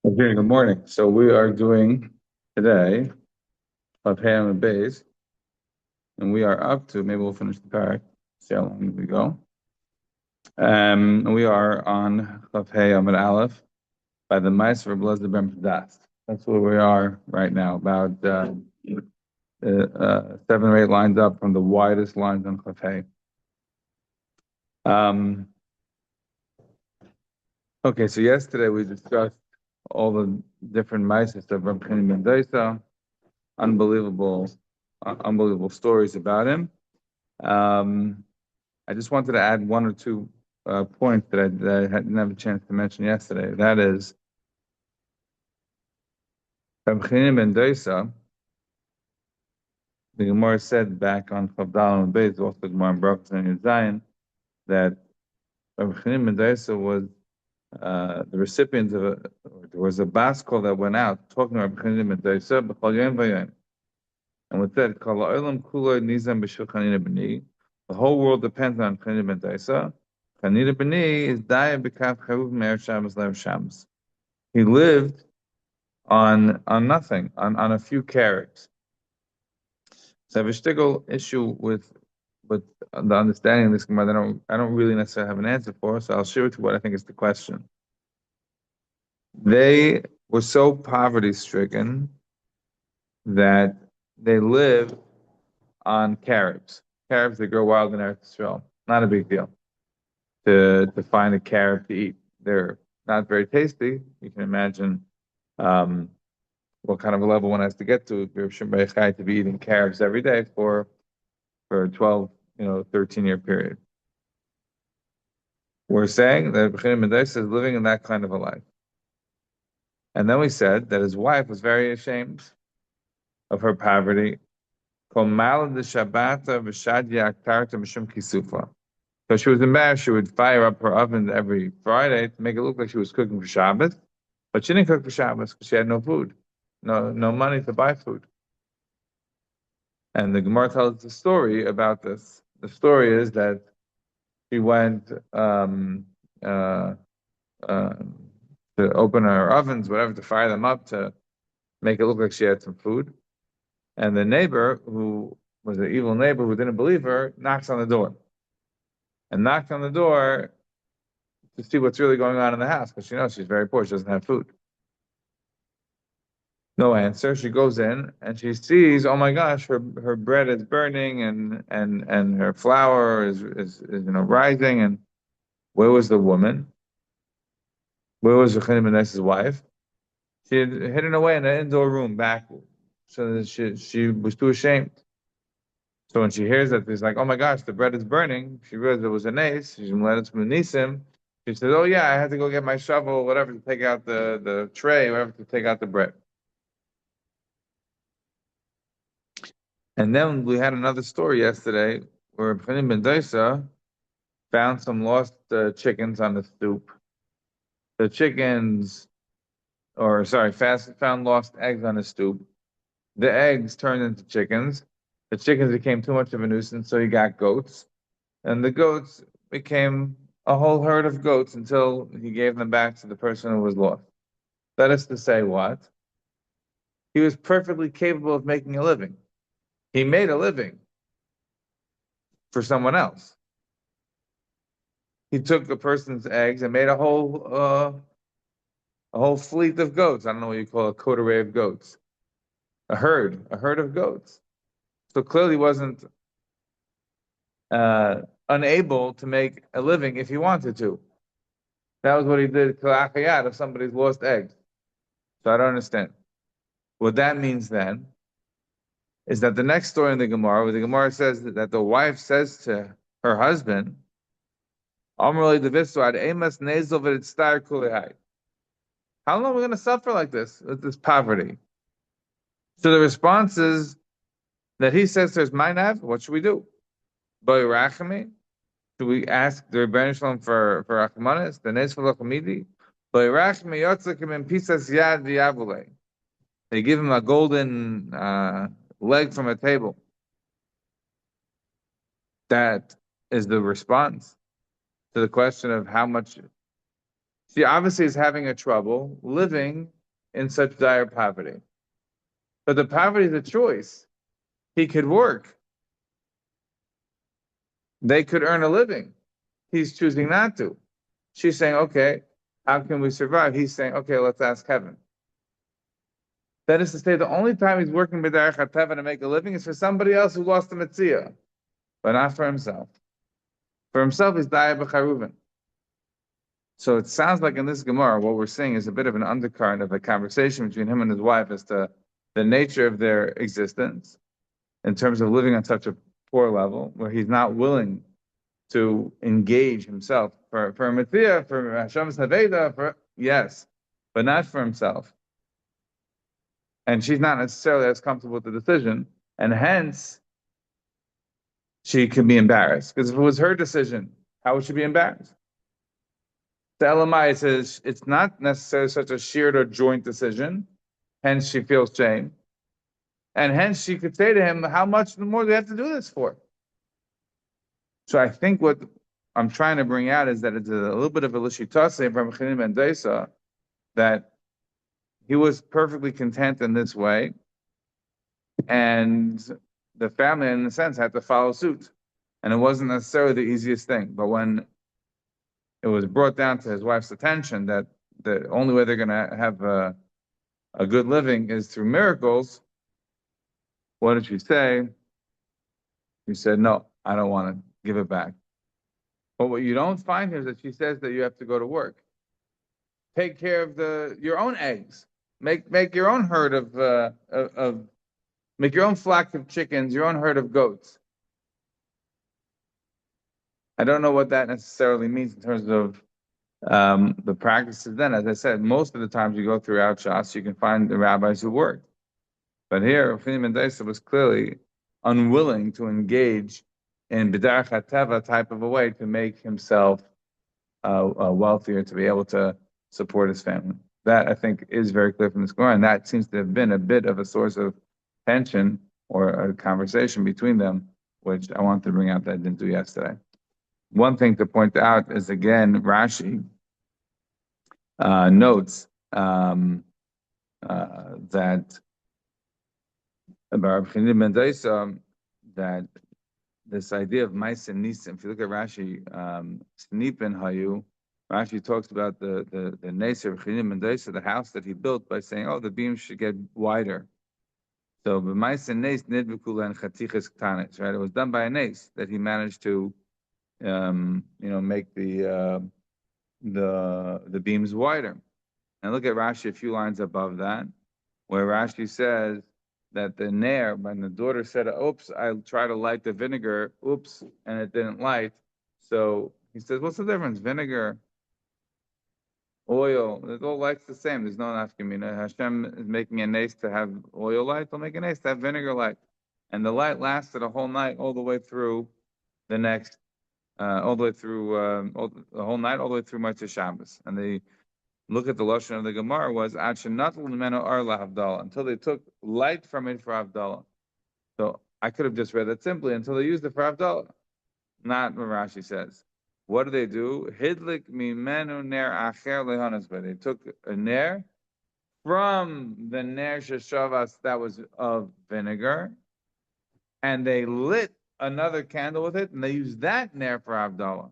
Okay, good morning. So we are doing today of Ham and Bays, and we are up to, maybe we'll finish the parak, see how long we go. We are on Chav Hey Amud Aleph by the Meister Blazed Ben Das. That's where we are right now, about 7 or 8 lines up from the widest lines on Chav Hey. Okay, so yesterday we discussed all the different Meisters of Reb Chaim Ben Dosa, unbelievable, unbelievable stories about him. I just wanted to add one or two points that I didn't have a chance to mention yesterday. That is, Reb Chaim Ben Dosa, the Gemara said back on Chavdal and Beis, also the Gemara in Brachos and Zion, that Reb Chaim Ben Dosa was the recipient of there was a baskol that went out talking about Reb Chaim Ben Dosa, b'chol yom v'yom. And with that, Kol ha'olam kulo nizam b'shul Chanina b'ni. The whole world depends on Chanina ben Dosa. Chanina b'ni is daya b'kav charuv me'er Shabbos le'er Shabbos. He lived on nothing, on a few carrots. So I have a shtigel issue with the understanding of this Gemara that I don't really necessarily have an answer for, so I'll share with you what I think is the question. They were so poverty stricken that they lived on carrots. Carrots that grow wild in Eretz Israel. Not a big deal to find a carrot to eat. They're not very tasty. You can imagine what kind of a level one has to get to to be eating carrots every day for a 12, 13-year period. We're saying that B'chinim Medes is living in that kind of a life. And then we said that his wife was very ashamed of her poverty. So she was embarrassed. She would fire up her oven every Friday to make it look like she was cooking for Shabbos, but she didn't cook for Shabbos because she had no food, no money to buy food. And the Gemara tells the story about this. The story is that she went to open her ovens, whatever, to fire them up to make it look like she had some food. And the neighbor, who was an evil neighbor who didn't believe her, knocks on the door. And knocked on the door to see what's really going on in the house, because she knows she's very poor, she doesn't have food. No answer. She goes in and she sees, oh my gosh, her bread is burning and her flour is rising. And where was the woman? Where was Yochanan ben Dosa's wife? She had hidden away in an indoor room back, so that she was too ashamed. So when she hears that, she's like, oh my gosh, the bread is burning. She realized it was an ace. She's let it nisim. She says, oh yeah, I had to go get my shovel, whatever, to take out the tray, whatever, to take out the bread. And then we had another story yesterday where B'chinim ben Dosa found some lost chickens on the stoop. The chickens, found lost eggs on the stoop. The eggs turned into chickens. The chickens became too much of a nuisance, so he got goats. And the goats became a whole herd of goats until he gave them back to the person who was lost. That is to say, what? He was perfectly capable of making a living. He made a living for someone else. He took a person's eggs and made a whole fleet of goats. I don't know what you call a coterie of goats. A herd of goats. So clearly wasn't unable to make a living if he wanted to. That was what he did to Achayat of somebody's lost eggs. So I don't understand. What that means then is that the next story in the Gemara, where the Gemara says that the wife says to her husband, how long are we going to suffer like this, with this poverty? So the response is that he says to his Mainav, what should we do? Should we ask the Rebbeinu Shalom for Rachmanis, the Nes V'Lachamidi? They give him a golden leg from a table. That is the response to the question of how much She obviously is having a trouble living in such dire poverty. But the poverty is a choice. He could work. They could earn a living. He's choosing not to. She's saying, okay, how can we survive? He's saying, okay, let's ask heaven. That is to say, the only time he's working b'derech hateva to make a living is for somebody else who lost the mitzvah, but not for himself. For himself, he's daya b'charuvin. So it sounds like in this Gemara, what we're seeing is a bit of an undercurrent of a conversation between him and his wife as to the nature of their existence in terms of living on such a poor level, where he's not willing to engage himself for a mitzvah, for Hashem's Haveda, for yes, but not for himself. And she's not necessarily as comfortable with the decision, and hence she can be embarrassed. Because if it was her decision, how would she be embarrassed? The Elamai says it's not necessarily such a shared or joint decision, hence she feels shame. And hence she could say to him, how much more do we have to do this for? So I think what I'm trying to bring out is that it's a little bit of a lishitase from Chinim and Desa, that he was perfectly content in this way, and the family, in a sense, had to follow suit. And it wasn't necessarily the easiest thing. But when it was brought down to his wife's attention that the only way they're going to have a good living is through miracles, what did she say? She said, no, I don't want to give it back. But what you don't find here is that she says that you have to go to work. Take care of your own eggs. Make your own herd of make your own flock of chickens, your own herd of goats. I don't know what that necessarily means in terms of the practices. Then, as I said, most of the times you go throughout Shas, you can find the rabbis who worked. But here, Rav Mendoza was clearly unwilling to engage in B'derech HaTeva type of a way to make himself wealthier, to be able to support his family. That, I think, is very clear from this Gemara, and that seems to have been a bit of a source of tension or a conversation between them, which I wanted to bring out that I didn't do yesterday. One thing to point out is, again, Rashi notes that about Rav Mendoza, that this idea of Ma'ase Nisim, if you look at Rashi, Snipin Hayu, Rashi talks about the Neser of Rav Mendoza, the house that he built, by saying, oh, the beams should get wider. So the Ma'ase Nes Nidvikula and Chatiches Taanit, right? It was done by a Nes that he managed to make the beams wider. And look at Rashi a few lines above that, where Rashi says that the Nair, when the daughter said, oops, I tried to light the vinegar, oops, and it didn't light. So he says, what's the difference? Vinegar, oil, it all lights the same. There's no nafkamina. Hashem is making a nace to have oil light, they'll make a nace to have vinegar light. And the light lasted a whole night, all the way through the next, all the way through, the whole night, all the way through Motzei Shabbos. And they look at the lashon of the Gemara was until they took light from it for Havdalah. So I could have just read that simply until they used it for Havdalah. Not what Rashi says. What do they do? Hidlik mimenu ner acher lehanasbeh. They took a ner from the ner sheshavas that was of vinegar, and they lit another candle with it, and they used that ner for Havdalah.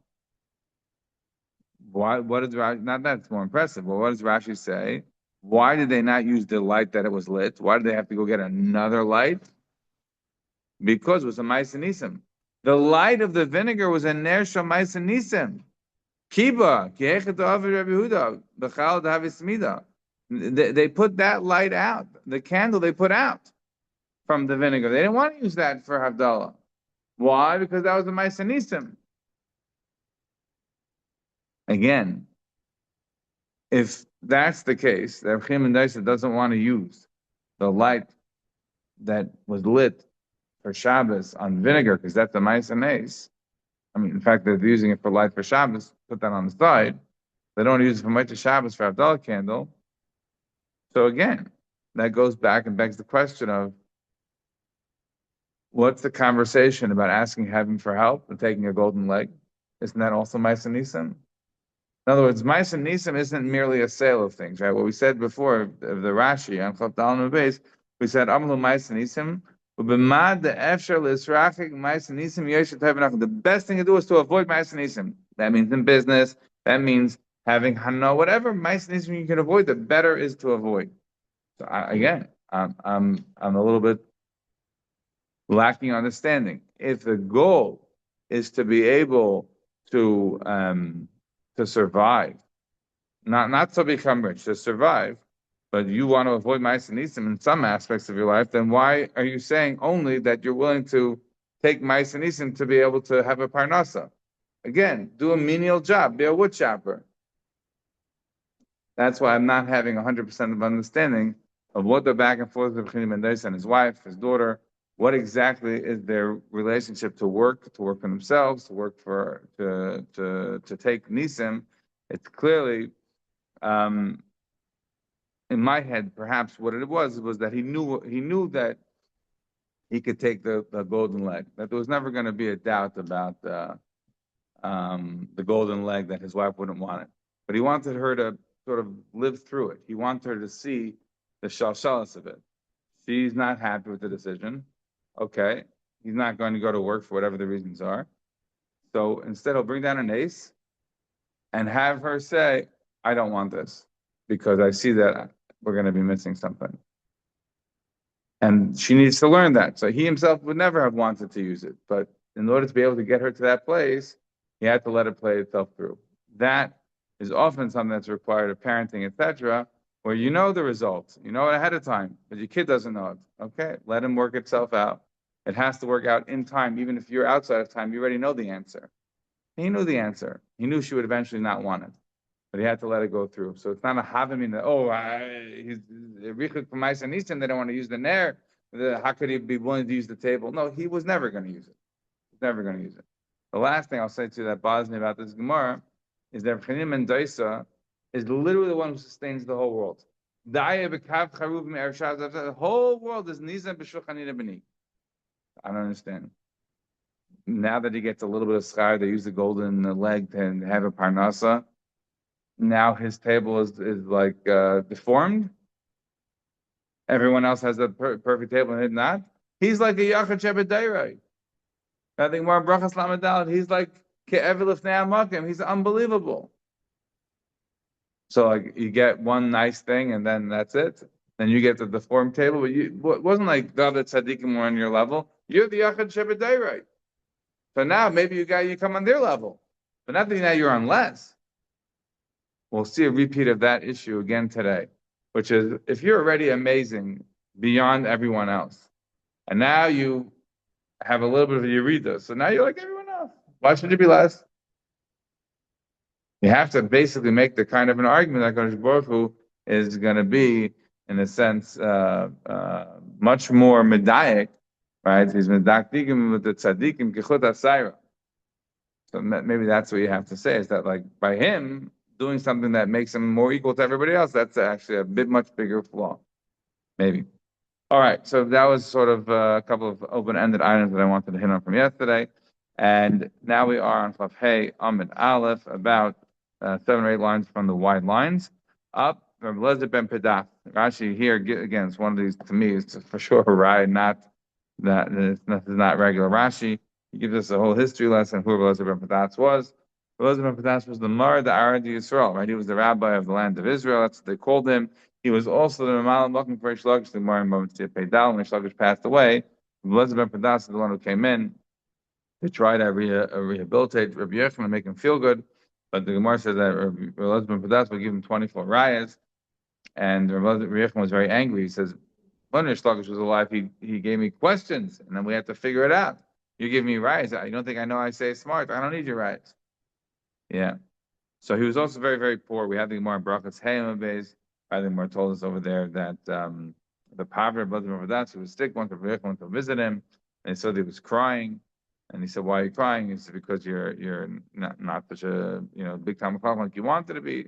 Why? What does Rashi? Not that's more impressive. But what does Rashi say? Why did they not use the light that it was lit? Why did they have to go get another light? Because it was a Ma'ase Nisim. The light of the vinegar was a ner shel Ma'ase Nisim. Kiba ki'echet ha'avid Rabbi Yehuda b'chal d'havismida. They put that light out, the candle they put out from the vinegar. They didn't want to use that for Havdalah. Why? Because that was the Ma'ase Nisim. Again, if that's the case, that Rav Mendoza doesn't want to use the light that was lit for Shabbos on vinegar, because that's the Ma'ase Nes. I mean, in fact, they're using it for light for Shabbos, put that on the side. They don't use it for Motzei Shabbos for Havdalah candle. So again, that goes back and begs the question of, what's the conversation about asking heaven for help and taking a golden leg? Isn't that also Ma'ase Nisim? In other words, Ma'aser Nisim isn't merely a sale of things, right? What we said before of the Rashi on Chav Dalin Beis, we said Amlu Ma'aser Nisim, Ubemad the Efshar Lisrachik Ma'aser Nisim Yeshet Tevenach. The best thing to do is to avoid Ma'aser Nisim. That means in business. That means having Hana, whatever Ma'aser Nisim you can avoid, the better is to avoid. So again, I'm a little bit lacking understanding. If the goal is to be able to survive, not to become rich, to survive, but you want to avoid Mycenisim in some aspects of your life, then why are you saying only that you're willing to take Mycenisim to be able to have a parnasa? Again, do a menial job, be a wood chopper. That's why I'm not having 100% of understanding of what the back and forth of Bechini Mendes and his wife, his daughter, what exactly is their relationship to work on themselves, to work for to take Nisim. It's clearly in my head, perhaps what it was that he knew that he could take the golden leg. That there was never going to be a doubt about the golden leg, that his wife wouldn't want it. But he wanted her to sort of live through it. He wanted her to see the shalshalas of it. She's not happy with the decision. Okay, he's not going to go to work for whatever the reasons are. So instead, he'll bring down an ace and have her say, "I don't want this because I see that we're going to be missing something." And she needs to learn that. So he himself would never have wanted to use it. But in order to be able to get her to that place, he had to let it play itself through. That is often something that's required of parenting, etc., where you know the results, you know it ahead of time, but your kid doesn't know it. Okay, let him work itself out. It has to work out in time. Even if you're outside of time, you already know the answer. He knew the answer. He knew she would eventually not want it, but he had to let it go through. So it's not a havamim that, he's richuk from Ma'aser Nisim, they don't want to use the nair. How could he be willing to use the table? No, he was never going to use it. He's never going to use it. The last thing I'll say to you that bothers me about this Gemara is that Chanim and Daisa is literally the one who sustains the whole world. The whole world is Nizam B'Shulchanina B'ni. I don't understand. Now that he gets a little bit of schar, they use the golden leg to have a parnasa. Now his table is like deformed. Everyone else has a perfect table and he's not. He's like a Yachad Shebedayrai. I think more Brachas Lamadal. He's like Ke'evilif Ne'amakim. He's unbelievable. So like you get one nice thing and then that's it. Then you get the deformed table, but it wasn't like the other tzaddikim were on your level. You're the Yachad Shebedayrai. So now maybe you come on their level, but not that now you're on less. We'll see a repeat of that issue again today, which is if you're already amazing beyond everyone else, and now you have a little bit of a yerida, so now you're like everyone else. Why should you be less? You have to basically make the kind of an argument that Kodesh Baruch Hu is going to be, in a sense, much more medayik, right? He's medakdikim with the tzaddikim kichut asayra. So maybe that's what you have to say, is that like by him doing something that makes him more equal to everybody else, that's actually a much bigger flaw. Maybe. All right, so that was sort of a couple of open-ended items that I wanted to hit on from yesterday. And now we are on Chav Hey Amud Aleph, about 7 or 8 lines from the wide lines. Up from Lezer ben Pedach. Rashi here, again, it's one of these, to me, it's for sure a ride, not that this is not regular Rashi. He gives us a whole history lesson of who Lezer ben Pedach was. Lezer ben Pedach was the Mar, the Arad Yisrael, right? He was the rabbi of the land of Israel. That's what they called him. He was also the Ramalan looking for Reish Lakish. The Gemara in Bava Metzia Peidal. When Reish Lakish passed away, Lezer ben Pedach is the one who came in to try to rehabilitate Rabbi Yochanan and make him feel good. But the Gemara says that Rabbi Lezer ben Pedach will give him 24 rayas. And Rabbi Yochanan was very angry. He says, when Reish Lakish was alive, he gave me questions, and then we had to figure it out. You give me rayas. You don't think I know I say smart. I don't need your rayas. Yeah. So he was also very, very poor. We had the Gemara in Brachas Hayim Beis. I think Gemara told us over there that the poverty of Lezer ben Pedach, he was sick, went to visit him, and he said he was crying. And he said, "Why are you crying?" He said, "Because you're not such a big time like you wanted to be.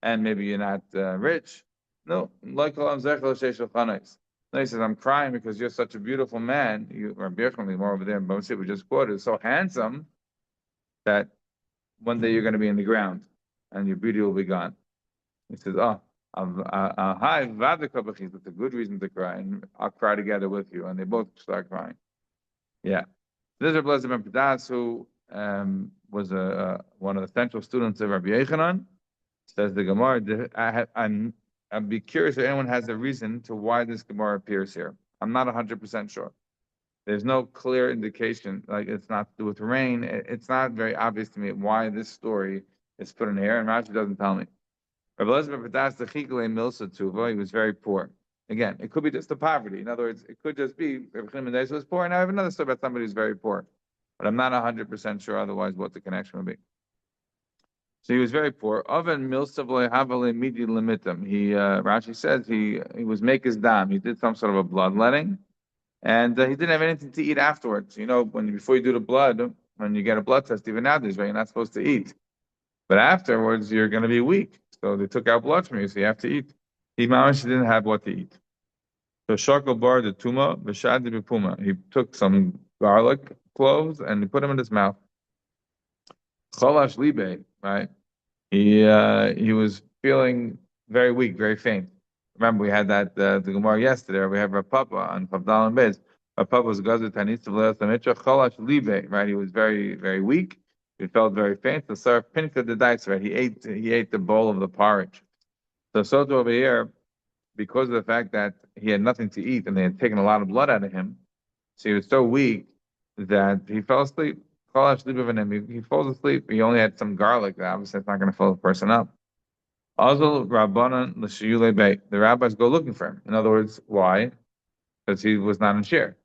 And maybe you're not rich." No, like no, he says, "I'm crying because you're such a beautiful man. You are beautifully more over there in Bava Metzia, we just quoted, so handsome that one day you're going to be in the ground, and your beauty will be gone. He says, "Oh, hi, Vadakabachi. That's a good reason to cry, and I'll cry together with you." And they both start crying. Yeah. This is Rabbi Ben Padas, who was one of the central students of Rabbi Yechanan. Says the Gemara. I'd be curious if anyone has a reason to why this Gemara appears here. I'm not 100% sure. There's no clear indication, like it's not to do with rain. It's not very obvious to me why this story is put in here, and Rashi doesn't tell me. Rabbi Elazar Padas the Chikle Milsa Tuva, he was very poor. Again, it could be just the poverty. In other words, it could just be Rabbi Chaim ben was poor, and I have another story about somebody who's very poor. But I'm not 100% sure otherwise what the connection would be. So he was very poor. Oven milsav lehavale midi limitim. He Rashi says he was make his dam. He did some sort of a bloodletting, and he didn't have anything to eat afterwards. You know, before you do the blood, when you get a blood test, even nowadays, right, you're not supposed to eat. But afterwards, you're going to be weak. So they took out blood from you, so you have to eat. He didn't have what to eat. So Shakal bar the tuma, v'shad b'puma. He took some garlic cloves and he put them in his mouth. Cholash libe, right? He was feeling very weak, very faint. Remember, we had that the Gemara yesterday. We have Rav Papa on Pavdal and Bez. Rav Papa was Gazer Taanit Cholash libe, right? He was very, very weak. He felt very faint. So Sarah Pinka the dice, right? He ate the bowl of the porridge. So over here, because of the fact that he had nothing to eat and they had taken a lot of blood out of him, so he was so weak that he fell asleep. He falls asleep. He only had some garlic. Obviously, it's not going to fill the person up. Azul Rabbanan l'shiyule beit. The rabbis go looking for him. In other words, why? Because he was not in shir.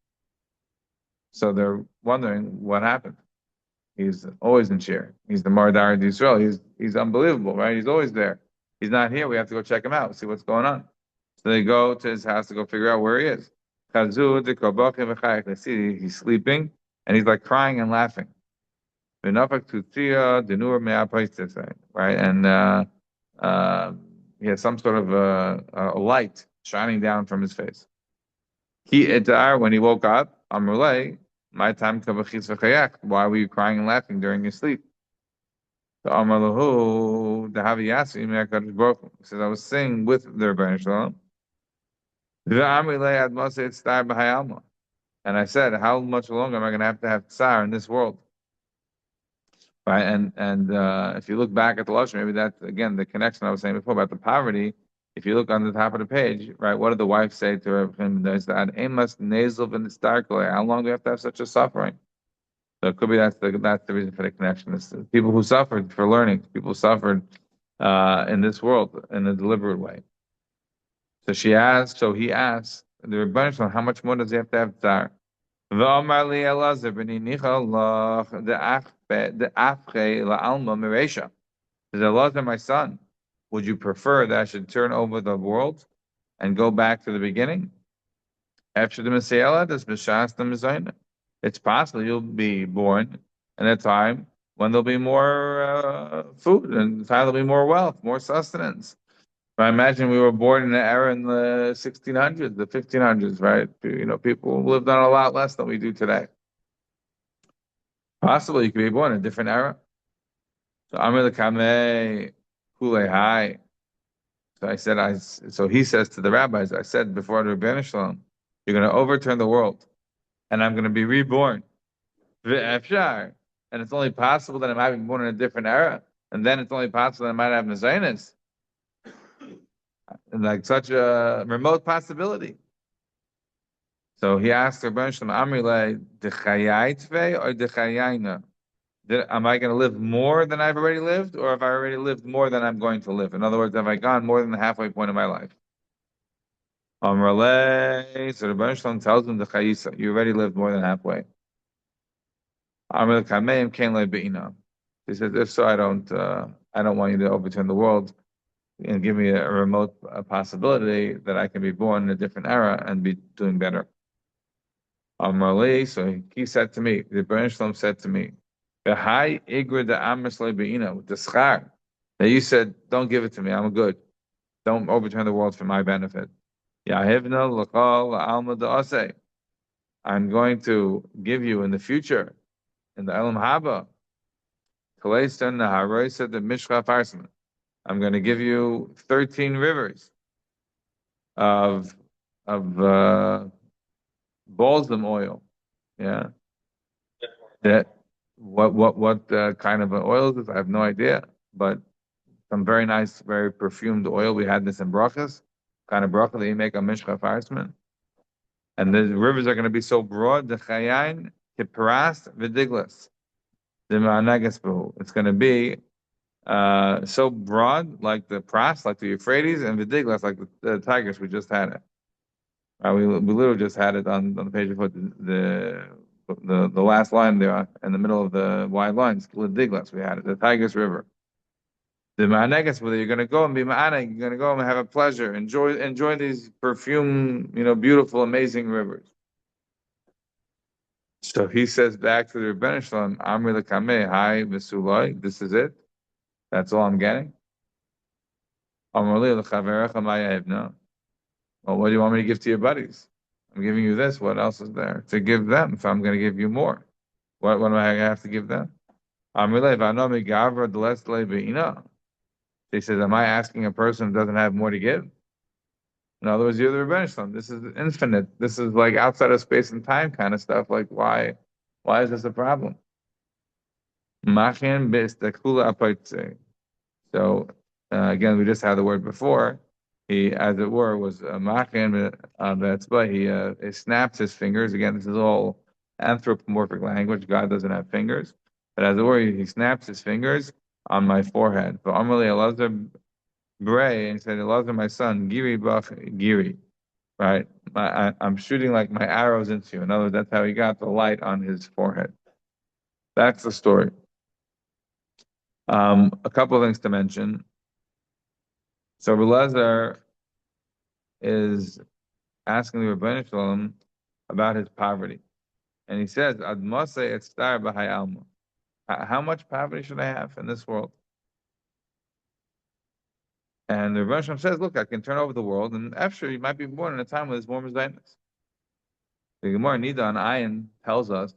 So they're wondering what happened. He's always in shir. He's the Mardar of Israel. He's unbelievable, right? He's always there. He's not here. We have to go check him out, see what's going on. So they go to his house to go figure out where he is. They see he's sleeping and he's like crying and laughing. Right? And he has some sort of a light shining down from his face. When he woke up, Amrulay, my time why were you crying and laughing during your sleep? So Amalahu, the Havi says, I was singing with the Rebbeinu Shalom. And I said, how much longer am I going to have tsar in this world? Right, and if you look back at the lashon, maybe that's again the connection I was saying before about the poverty. If you look on the top of the page, right, what did the wife say to him? There's that Amos nasal in the how long do we have to have such a suffering? So it could be that's the reason for the connection. It's the people who suffered for learning, people who suffered in this world in a deliberate way. So he asked the Rebbeinu Shalom, how much more does he have to have tsar? V'amar li Elazar b'ni nichalach the afche la'alma meresha. Says Elazar, my son, would you prefer that I should turn over the world and go back to the beginning? After the Messiah, this b'shas the Messiah. It's possible you'll be born in a time when there'll be more food and there'll be more wealth, more sustenance. I imagine we were born in an era in the 1600s, the 1500s, right? You know, people lived on a lot less than we do today. Possibly you could be born in a different era. So Amr Kameh Kule Hai. So he says to the rabbis, I said before the Rebbeinu Shalom, you're going to overturn the world, and I'm going to be reborn. V'efshar. And it's only possible that I might be born in a different era, and then it's only possible that I might have Mezainis. And like such a remote possibility. So he asked Rebbeinu Shalom, Amrile, Dechayai Tvei or Dechayayna? Am I going to live more than I've already lived, or have I already lived more than I'm going to live? In other words, have I gone more than the halfway point of my life? Amrile, so Rebbeinu Shalom tells him, Dechayisa, you already lived more than halfway. Amrile Kameim Kain Le Be'ina. He says, if so, I don't want you to overturn the world and give me a remote possibility that I can be born in a different era and be doing better. So he said to me, the Rebbeinu Shalom said to me, the high igra the amisle beina with the schar that you said, don't give it to me, I'm good. Don't overturn the world for my benefit. Yahivna l'chol alma da'aseh. I'm going to give you in the future, in the Elam Haba, Kalesta Naharoisa the Mishcha Farsman. I'm going to give you 13 rivers of balsam oil. Yeah. That what kind of oil is this? I have no idea, but some very nice, very perfumed oil. We had this in brachas, kind of bracha that you make on Mishcha Farsman. And the rivers are going to be so broad, the chayain, kipras, vidiglas, the ma'anagasbu. It's going to be so broad, like the pras, like the Euphrates, and vidiglas, like the tigers. We just had it. We literally just had it on the page before the last line there in the middle of the wide lines. Vidiglas, we had it. The Tigris River. The ma'anagas, whether you're going to go and be ma'anag, you're going to go and have a pleasure, enjoy these perfume, beautiful, amazing rivers. So he says back to the Rebbeinu Shalom, Amri L'kameh, hi Vesuloi, this is it. That's all I'm getting. Amri L'chaverecha ma'ya hevna. Well, what do you want me to give to your buddies? I'm giving you this. What else is there to give them if I'm going to give you more? What am I going to have to give them? Amri L'vanomi gavra d'les le'be'ina. He says, am I asking a person who doesn't have more to give? In other words, you're the Rebbeinu Shalom. This is infinite. This is like outside of space and time kind of stuff. Like, why is this a problem? Machin b'istakula apaitze. So again, we just had the word before. He, as it were, was machin b'etzba. He snaps his fingers. Again, this is all anthropomorphic language. God doesn't have fingers, but as it were, he snaps his fingers on my forehead. But Amrli Elazar Bray, and he said, Elazar, my son, Giri Bach Giri, right? I'm shooting like my arrows into you. In other words, that's how he got the light on his forehead. That's the story. A couple of things to mention. So Elazar is asking the Rebbeinu Shalom about his poverty. And he says, Ad Mose et star b'hayalma. How much poverty should I have in this world? And the Rebbeinu Shalom says, look, I can turn over the world, and after you might be born in a time when there's more Mizainis. The Gemara Nida on Ayin tells us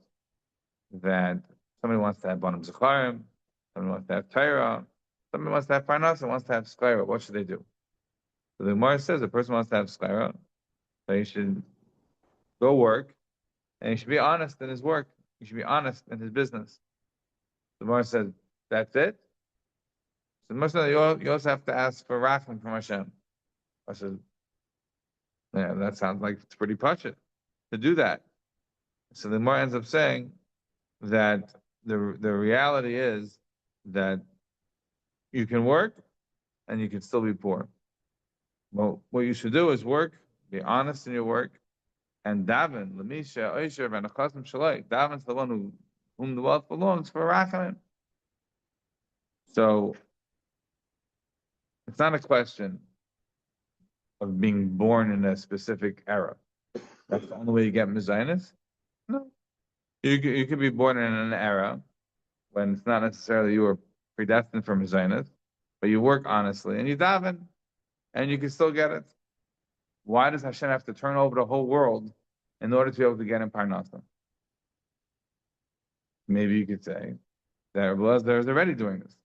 that somebody wants to have Banim Zecharim, somebody wants to have Torah, somebody wants to have Parnas, and wants to have Skira. What should they do? So the Gemara says a person wants to have Skira, so he should go work, and he should be honest in his work. He should be honest in his business. The Gemara says, that's it? So most of you also have to ask for Rachman from Hashem. I said, yeah, that sounds like it's pretty pashut to do that. So the Gemara ends up saying that the reality is that you can work and you can still be poor. Well, what you should do is work, be honest in your work, and daven, Lamisha, Oisher, Vanachasim Shalai. Daven's the one whom the wealth belongs for Rachamim. So it's not a question of being born in a specific era. That's the only way you get Mizainis? No. You could be born in an era when it's not necessarily you were predestined for Mizainis, but you work honestly and you daven, and you can still get it. Why does Hashem have to turn over the whole world in order to be able to get in Parnasa? Maybe you could say that Rebbe Elazar is already doing this.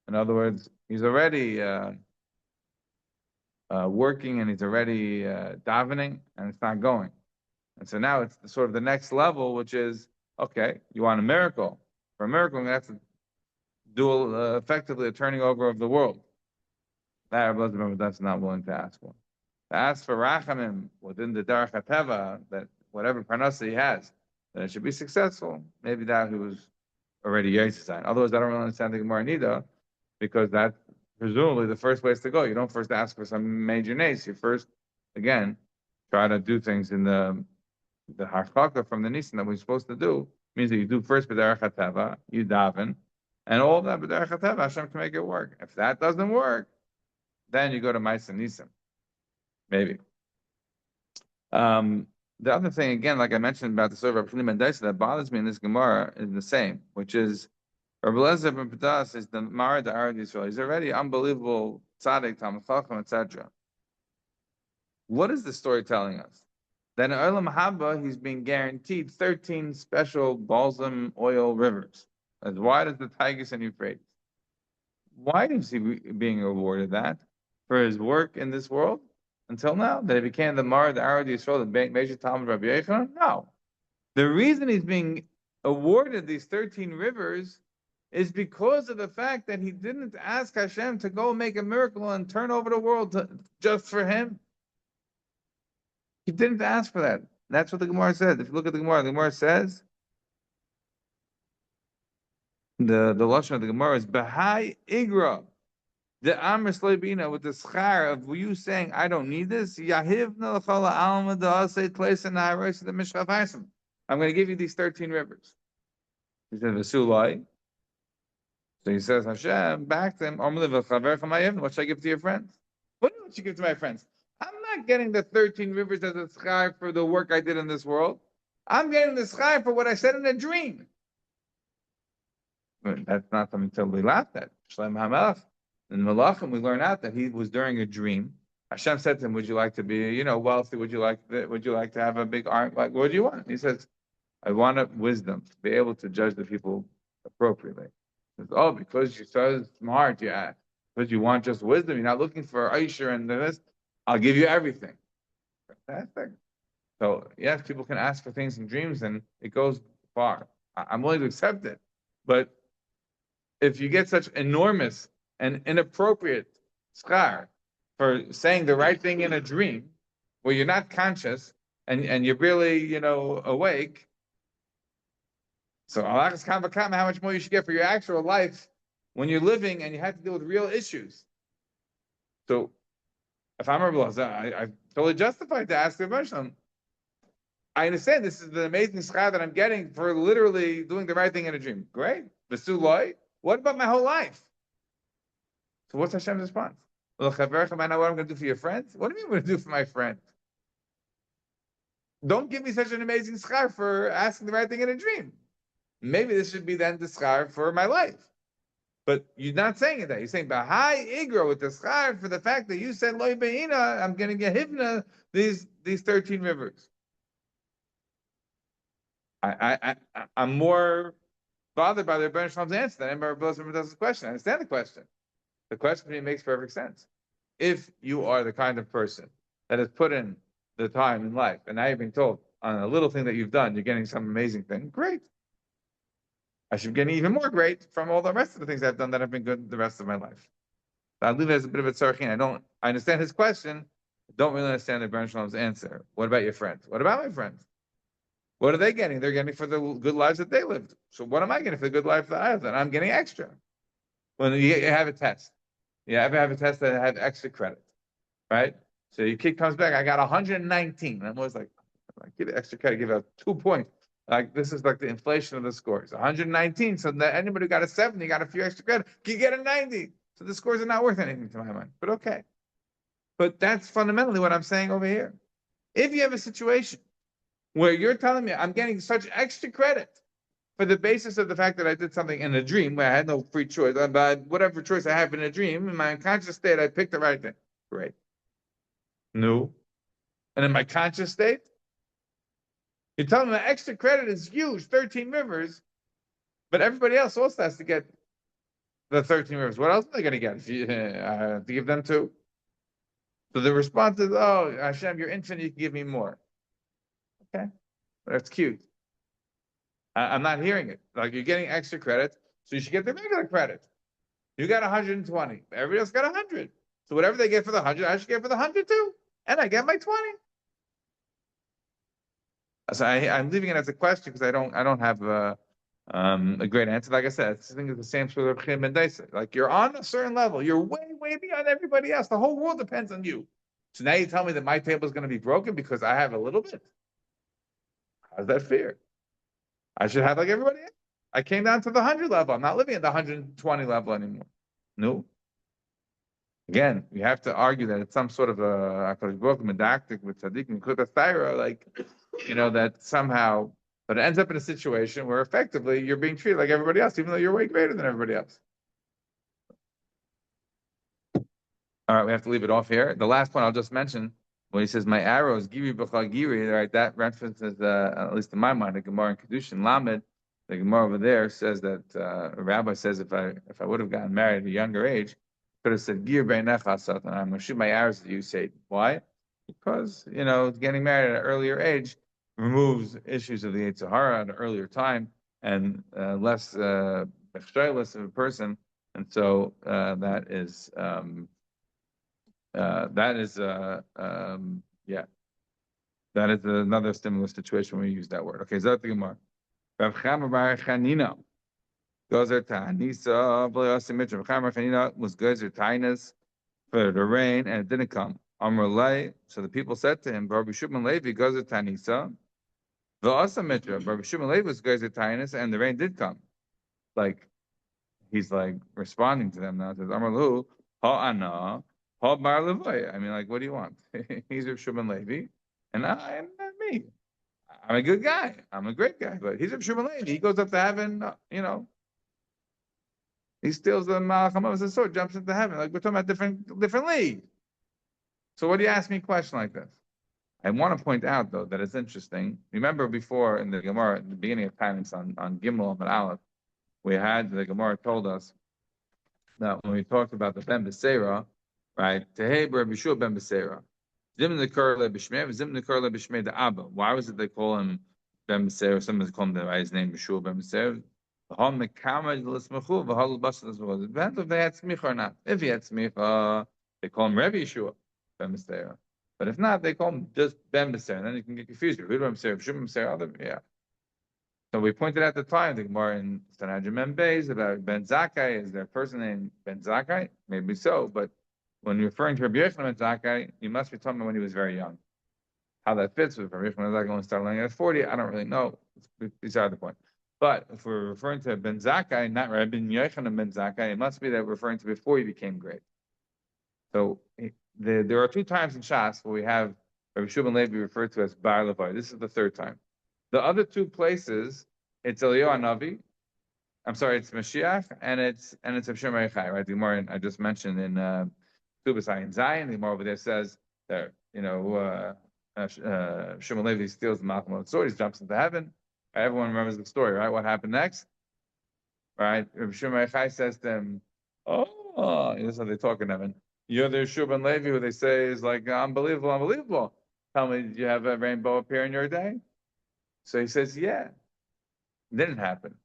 In other words, he's already working and he's already davening, and it's not going. And so now it's sort of the next level, which is, okay, you want a miracle. For a miracle, I'm going to have to do effectively a turning over of the world. That Rebbe Elazar not willing to ask for. To ask for rachamim within the Derech HaTeva, that whatever parnasa he has, that it should be successful, maybe that he was already Yitzhak. Otherwise, I don't really understand the Gemara Nida, because that's presumably the first place to go. You don't first ask for some major nace. You first, again, try to do things in the harchaka from the nisan that we're supposed to do. Means that you do first b'derech hateva, you daven, and all that b'derech hateva, Hashem can make it work. If that doesn't work, then you go to Ma'aser Nisim. Maybe. The other thing, again, like I mentioned about the story of Rabbi Mendaisa, that bothers me in this Gemara is the same, which is Rabbi Elazar ben Padas is the Marad Arad Yisrael. He's already unbelievable tzaddik, Talmid Chacham, etc. What is the story telling us? That in Olam Haba, he's being guaranteed 13 special balsam oil rivers. as wide as the Tigris and Euphrates. Why is he being awarded that? For his work in this world until now? That he became the Mar, the Arad Yisrael, the major Talmud Rabbi Yochanan? No. The reason he's being awarded these 13 rivers is because of the fact that he didn't ask Hashem to go make a miracle and turn over the world just for him. He didn't ask for that. That's what the Gemara says. If you look at the Gemara says, the lashon of the Gemara is Bahai Igra. The Amr Slavina with the schar of you saying, I don't need this. Yahivna l'chala alma da'asei tleisa na'aros the mishchav hasim. I'm going to give you these 13 rivers. He said, Vesulai. So he says, Hashem, back to him, what should I give to your friends? What should you give to my friends? I'm not getting the 13 rivers as a schar for the work I did in this world. I'm getting the schar for what I said in a dream. But that's not something to be laughed at. Shlem HaMelech. In Malachim, we learn out that he was during a dream. Hashem said to him, would you like to be, wealthy? Would you like to have a big arm? Like, what do you want? He says, I want wisdom to be able to judge the people appropriately. He says, oh, because you're so smart, yeah. Because you want just wisdom, you're not looking for Aisha and this. I'll give you everything. Fantastic. So, yes, people can ask for things in dreams and it goes far. I'm willing to accept it. But if you get such enormous and inappropriate schar for saying the right thing in a dream where you're not conscious and you're really, awake. So how much more you should get for your actual life when you're living and you have to deal with real issues. So if I'm Rabbi Lazar, I'm totally justified to ask the question. I understand this is the amazing schar that I'm getting for literally doing the right thing in a dream. Great. V'suloi. What about my whole life? So what's Hashem's response? Well, I know what I'm going to do for your friends. What do you mean I'm going to do for my friends? Don't give me such an amazing schar for asking the right thing in a dream. Maybe this should be then the schar for my life. But you're not saying that. You're saying Bahai Igro with the schar for the fact that you said Loi Be'ina, I'm going to get hivna these 13 rivers. I'm more bothered by the Rebbeinu Shalom's answer than anybody does the question. I understand the question. The question makes perfect sense. If you are the kind of person that has put in the time in life, and now you're being told on a little thing that you've done, you're getting some amazing thing, great. I should be getting even more great from all the rest of the things I've done that have been good the rest of my life. I leave it as a bit of a tzarchin. I understand his question, I don't really understand the Rebbeinu Shalom's answer. What about your friends? What about my friends? What are they getting? They're getting for the good lives that they lived. So what am I getting for the good life that I lived? And I'm getting extra. When you have a test. You ever have a test that had extra credit, right? So your kid comes back, I got 119. I'm always like, give it extra credit, give it 2 points. Like this is like the inflation of the scores. 119. So that anybody who got a 70 got a few extra credit, you get a 90. So the scores are not worth anything to my mind. But okay. But that's fundamentally what I'm saying over here. If you have a situation where you're telling me I'm getting such extra credit for the basis of the fact that I did something in a dream where I had no free choice, but whatever choice I have in a dream, in my unconscious state, I picked the right thing. Great. No. And in my conscious state, you're telling me the extra credit is huge, 13 rivers, but everybody else also has to get the 13 rivers. What else are they going to get? If you, to give them to? So the response is, oh, Hashem, you're infinite, you can give me more. Okay. That's cute. I'm not hearing it. Like you're getting extra credit, so you should get the regular credit. You got 120. Everybody else got 100. So whatever they get for the 100, I should get for the 100 too. And I get my 20. So I'm leaving it as a question because I don't have a great answer. Like I said, I think it's the same sort of Chim and Daisa. Like you're on a certain level. You're way beyond everybody else. The whole world depends on you. So now you tell me that my table is going to be broken because I have a little bit. How's that fair? I should have like everybody else. I came down to the 100 level. I'm not living at the 120 level anymore. No. Again, we have to argue that it's some sort of a medactic with tzaddik and thyra, like, that somehow, but it ends up in a situation where effectively you're being treated like everybody else, even though you're way greater than everybody else. All right, we have to leave it off here. The last one I'll just mention, when he says, my arrows, giri b'chal giri, right, that reference is, at least in my mind, a Gemara in Kedushin, Lamed, The Gemara over there says that a rabbi says if I would have gotten married at a younger age, could have said Gir beinecha satan. I'm going to shoot my arrows at you. Say why? Because getting married at an earlier age removes issues of the Yetzer Hara at an earlier time and less bechshayless of a person, and so yeah. That is another stimulus situation when we use that word. Okay, Zot the Gemara. Rav Chama bar Chanina gozer ta'anisa v'loyasim mitr. Rav Chama bar Chanina was gozer ta'anis for the rain, and it didn't come. Amar lei. So the people said to him, Rabbi Shimon Levi gozer ta'anisa v'loyasim mitr. Rabbi Shimon Levi was gozer ta'anis, and the rain did come. Like he's like responding to them now. He says Amar Lahu ha'ana ha'bar levoy. I mean, like, what do you want? He's Rabbi Shimon Levi, and I'm not me. I'm a good guy. I'm a great guy. But he's a Shimon Levi. He goes up to heaven, he steals the Malach HaMavos' sword, jumps into heaven. Like, we're talking about different league. So what do you ask me a question like this? I want to point out, though, that it's interesting. Remember before in the Gemara, at the beginning of Taanit on Gimel and Aleph, the Gemara told us that when we talked about the Ben Beseira, right? Tehei Rabbi Yeshua Ben Beseira. Zim Nikar LeBishmei, Zim Nikar LeBishmei the Abba. Why was it they call him Ben Beseira? Some call him by his name Yeshua Ben Beseira. It depends if they had smicha or not. If he had smicha, they call him Rabbi Yeshua Ben Beseira. But if not, they call him just Ben Beseira. And then you can get confused. Who Ben Beseira? Yeshua Ben Beseira? Other, yeah. So we pointed out at the time, the Gemara in Sanhedrin Mem Beis about Ben Zakkai. Is there a person named Ben Zakkai? Maybe so, but when you're referring to Rabbi Yochanan Ben Zakkai, you must be talking about when he was very young. How that fits with Rabbi Yochanan Ben Zakkai only started learning at 40, I don't really know. It's beside the point. But if we're referring to Ben Zakkai, not Rabbi Yochanan Ben Zakkai, it must be that we're referring to before he became great. So there are two times in Shas where we have Rabbi Shimon Levi referred to as Bar Levi. This is the third time. The other two places, it's Eliyahu Hanavi. I'm sorry, it's Mashiach, and it's Hashem Reichai, right? The Gemara I just mentioned in Tubas Ayin Zayin. The Gemara over there says that Shimon Levi steals the Malach HaMavos sword. He jumps into heaven. Everyone remembers the story, right? What happened next? Right? Rabbi Shimon Reichai says to him, "Oh, this is how they talk in heaven. You're the Shimon Levi who they say is like unbelievable. Tell me, did you have a rainbow appear in your day?" So he says, "Yeah." It didn't happen,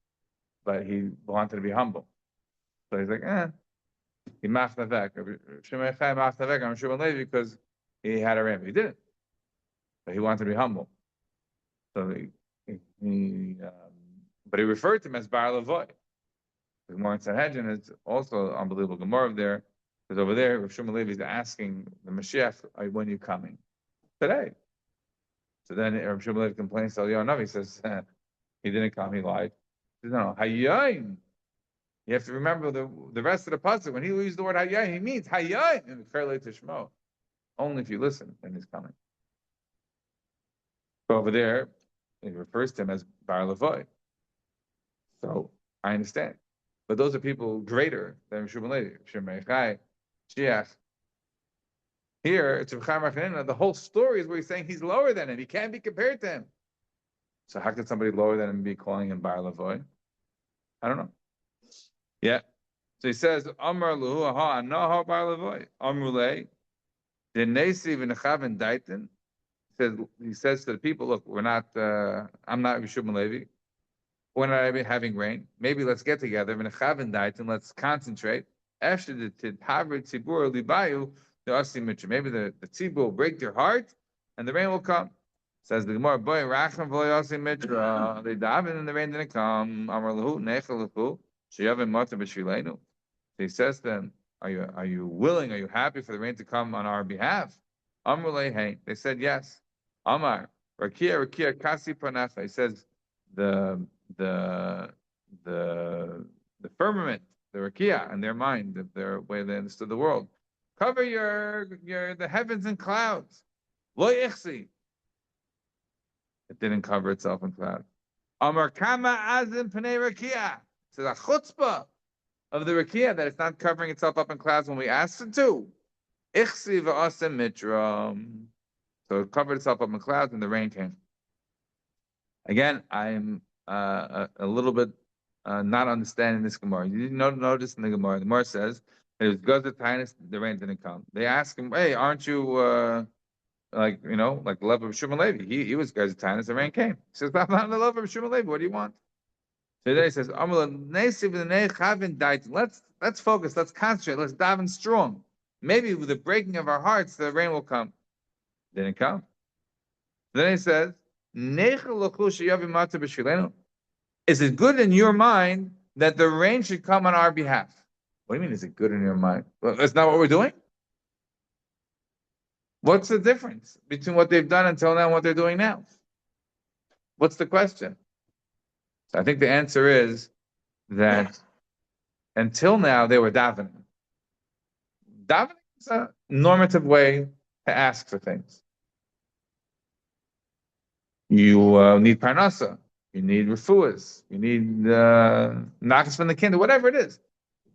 but he wanted to be humble. So he's like, He machnavek. Shimon Chai machnavek. I'm Shimon Levi because he had a rainbow. He didn't, but he wanted to be humble. So but he referred to him as Bar Levoy. The Gemara in Sanhedrin is also unbelievable Gemara there, because over there, Rav Shimon Levi is asking the Mashiach, when are you coming? Today. So then Rav Shimon Levi complains to Eliyahu Hanavi. He says, he didn't come, he lied. He says, no, Hayayin. You have to remember the rest of the pasuk. When he used the word Hayayin, he means Hayayin in Karlei Tishmo. Only if you listen, then he's coming. So over there, he refers to him as Bar Levoy. So I understand. But those are people greater than Shimon Levi, Shimon Reichai, Shiach. Here, it's the whole story is where he's saying he's lower than him. He can't be compared to him. So how could somebody lower than him be calling him Bar Levoy? I don't know. Yeah. So he says, Amar Luhu ha anaha Bar Levoy. Amrulei. Denesi v'nechaven daiten. He says to the people, look, I'm not Shimon Levi. We're not having rain. Maybe let's get together and let's concentrate. Maybe the tzibur will break their heart and the rain will come. Says the Gemara, boy, racham v'lo mitra. They davened and the rain didn't come. Amar lahu nechalahu sheyavim mata b'shvilenu. He says to them, are you willing? Are you happy for the rain to come on our behalf? Amar lehein. They said yes. Amar rakia kasi panacha. He says the firmament, the rakia, in their mind, their way they understood the world. Cover the heavens in clouds. Lo yichsi. It didn't cover itself in clouds. Amar kama azim pnei rakia. It's a chutzpah of the rakia that it's not covering itself up in clouds when we asked it to. Ichsi v'asem mitram. So it covered itself up in clouds and the rain came. Again, I'm a little bit not understanding this Gemara. You didn't notice in the Gemara. The Gemara says it was because of Taanit, the rain didn't come. They ask him, "Hey, aren't you like like the level of Shimon Levi? He was because of Taanit, the rain came." He says, "But I'm not in the level of Shimon Levi. What do you want?" So then he says, let's focus, let's concentrate, let's daven strong. Maybe with the breaking of our hearts, the rain will come." Didn't come. Then he says, is it good in your mind that the rain should come on our behalf? What do you mean, is it good in your mind? Well, that's not what we're doing? What's the difference between what they've done until now and what they're doing now? What's the question? So I think the answer is that until now they were davening. Davening is a normative way to ask for things. You need parnasa, you need refuahs, you need nachas from the kinder, whatever it is.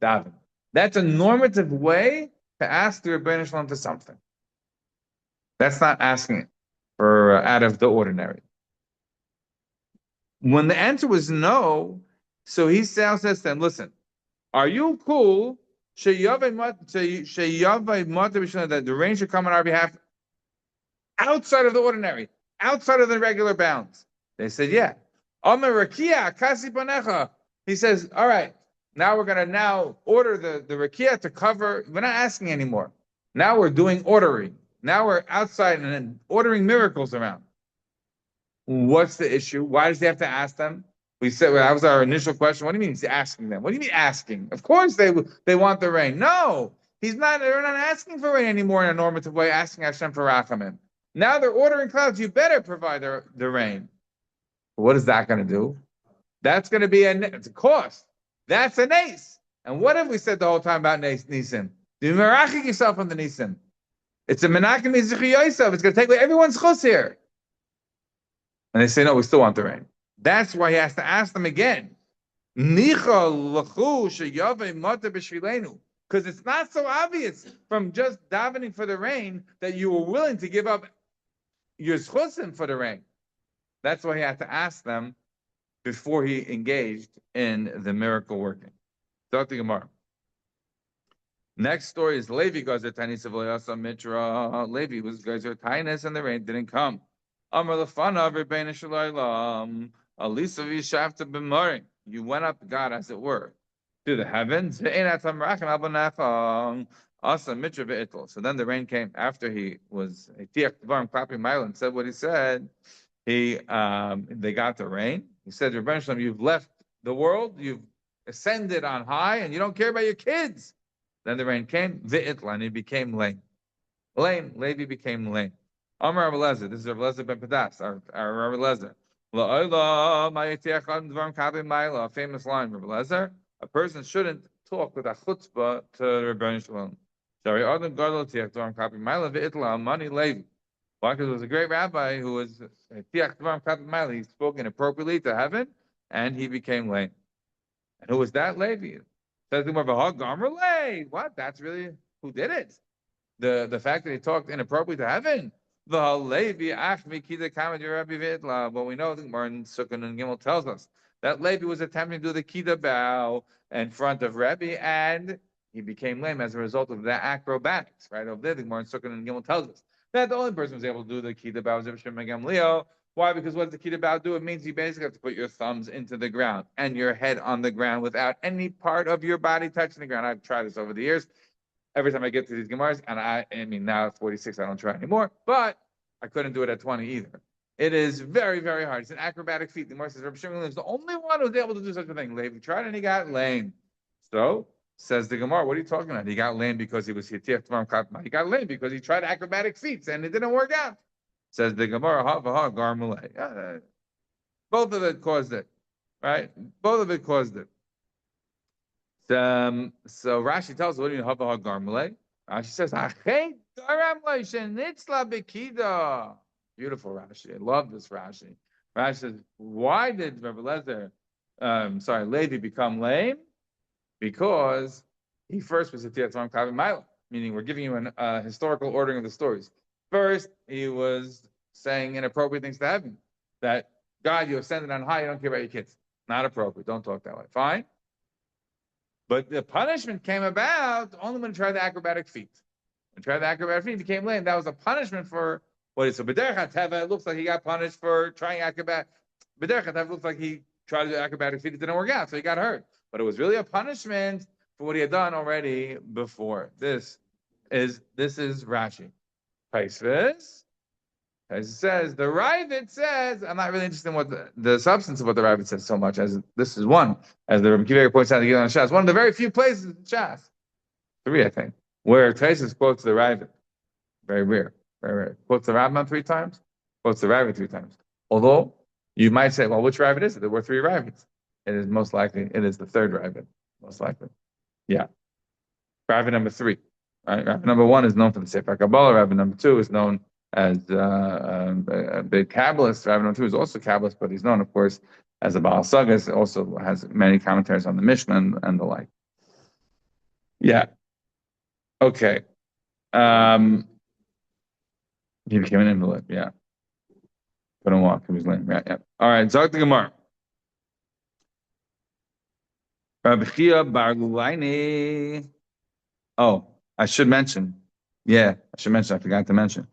Daven. That's a normative way to ask the Rebbeinu Shalom to something. That's not asking it for out of the ordinary. When the answer was no, so he says to them, listen, are you cool that the rain should come on our behalf outside of the ordinary, outside of the regular bounds? They said, yeah. He says, all right, now we're going to order the rakia to cover. We're not asking anymore. Now we're doing ordering. Now we're outside and ordering miracles around. What's the issue? Why does he have to ask them? We said, well, that was our initial question. What do you mean he's asking them? What do you mean asking? Of course they want the rain. No, they're not asking for rain anymore in a normative way, asking Hashem for rachamim. Now they're ordering clouds. You better provide the rain. What is that going to do? That's going to be it's a cost. That's a nace. And what have we said the whole time about nisim? Do merachik yourself on the nisim. It's a menakim yizichu yosef. It's going to take away everyone's chus here. And they say, no, we still want the rain. That's why he has to ask them again. Because it's not so obvious from just davening for the rain that you were willing to give up your schusim for the rain. That's why he had to ask them before he engaged in the miracle working. Talk to Gemara. Next story is Levi Gazer Tanis of Mitra. Levi was Gazer Tanis and the rain didn't come. Amar Lefana Rebbeinu Shalaylam. Alisa Vishavta B'Maring. You went up, God, as it were, to the heavens. So then the rain came after he was and said what he said. They got the rain. He said, Rebbeinu Shalom, you've left the world, you've ascended on high, and you don't care about your kids. Then the rain came, and he became lame. Levi became lame. Amar Rabbi Lezer, this is Rabbi Lezer ben Padas, our Rabbi Lezer. A famous line, Rabbi Lezer, a person shouldn't talk with a chutzpah to Rebbeinu Shalom. Why? Because it was a great rabbi who was he spoke inappropriately to heaven, and he became lame. And who was that? Levi. Says the Gemara, what? That's really who did it? The fact that he talked inappropriately to heaven. But we know the Gemara in Sukkot and Gimel tells us that Levi was attempting to do the Kida bow in front of Rebbe, and he became lame as a result of that acrobatics, right? The Gemara in Sukkot and Gimel tells us that the only person who was able to do the Kida bow was Shimon Gamliel. Why? Because what does the Kida bow do? It means you basically have to put your thumbs into the ground and your head on the ground without any part of your body touching the ground. I've tried this over the years. Every time I get to these Gemaras, and I mean, now at 46, I don't try anymore, but I couldn't do it at 20 either. It is very, very hard. It's an acrobatic feat. The Gemara says, Rabbi Shimon is the only one who was able to do such a thing. Levi tried and he got lame. So, says the Gemara, what are you talking about? He got lame because he was Hittiach Tvarim Kapma. He got lame because he tried acrobatic feats and it didn't work out. Says the Gemara, Garmuleh. Both of it caused it, right? Both of it caused it. So Rashi tells us, what do you mean, Hava Garmuleh? Rashi says, beautiful Rashi. I love this Rashi. Rashi says, why did Rabbi Lezer, Levi become lame? Because he first was a Tiatzam Kavim Maila, meaning we're giving you a historical ordering of the stories. First, he was saying inappropriate things to heaven, that God, you ascended on high, you don't care about your kids. Not appropriate. Don't talk that way. Fine. But the punishment came about only when he tried the acrobatic feat. When he tried the acrobatic feat, he became lame. That was a punishment for what is so. B'derech Teva, it looks like he got punished for trying acrobatic. B'derech Teva looks like he tried to do acrobatic feat, it didn't work out, so he got hurt. But it was really a punishment for what he had done already before. This is Rashi. Paisvis. As it says, the Ravid says, I'm not really interested in what the substance of what the Ravid says so much as this is one, as the Rebbe Kiva points out to on Shas, one of the very few places in Shas, three I think, where Taisus quotes the Ravid. Very rare, very rare. Quotes the Rambam three times, quotes the Ravid three times. Although you might say, well, which Ravid is it? There were three Ravids. It is most likely, it is the third Ravid, most likely. Yeah. Ravid number three. Right? Ravid number one is known for the Sefer Kabbalah. Ravid number two is known as a big Kabbalist. Rabbi number two is also Kabbalist, but he's known, of course, as a Baal Sagas. Also has many commentaries on the Mishnah and the like. Yeah. Okay. He became an invalid. Yeah. Couldn't walk. He was lame. Yeah. Yeah. All right. Zog the Gemara. Rabbi Chia Bar Lulaini. Oh, I should mention. Yeah, I should mention. I forgot to mention.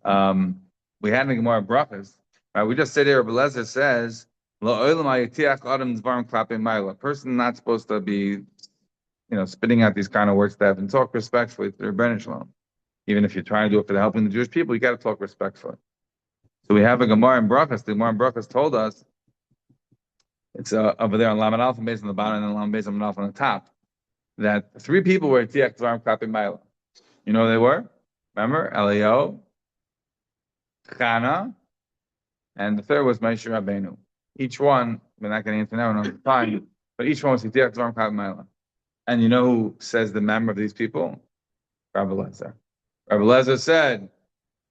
We had in the Gemara brachas. Right, we just said here, Rabbi Lezer says, a person not supposed to be, spitting out these kind of words to have and talk respectfully to their Rebbeinu Shalom. Even if you're trying to do it for the helping the Jewish people, you got to talk respectfully. So we have a Gemara in brachas. The Gemara in brachas told us, it's over there on Lamed Aleph and based on the bottom and then Lamed Beis on Aleph on the top, that three people were Tiach Dvarim Klapei Maila. You know who they were? Remember? Eliyahu, Chana, and the third was Moshe Rabbeinu. Each one, we're not getting into now, another time, but each one was Tiach Dvarim Klapei Maila. And you know who says the member of these people? Rabbi Lezer. Rabbi Lezer said,